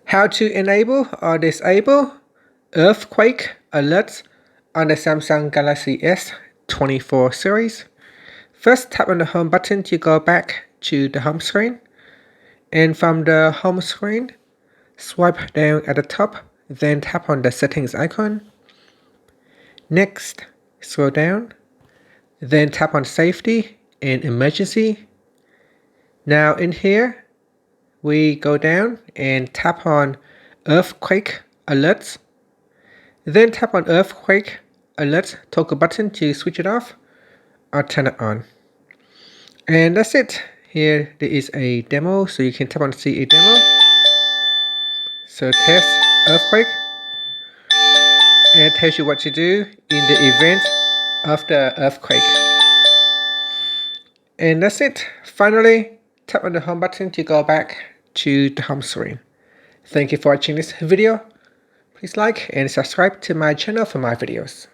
How to enable or disable earthquake alerts on the Samsung Galaxy S24 series. First, tap on the home button to go back to the home screen. And from the home screen, swipe down at the top, then tap on the settings icon. Next, scroll down, then tap on safety and emergency. Now in here, we go down and tap on earthquake alerts. Then tap on earthquake alerts toggle button to switch it off or turn it on. And that's it. Here there is a demo, so you can tap on see a demo. So test earthquake, and it tells you what to do in the event of the earthquake. And that's it. Finally, tap on the home button to go back to the home screen. Thank you for watching this video. Please like and subscribe to my channel for my videos.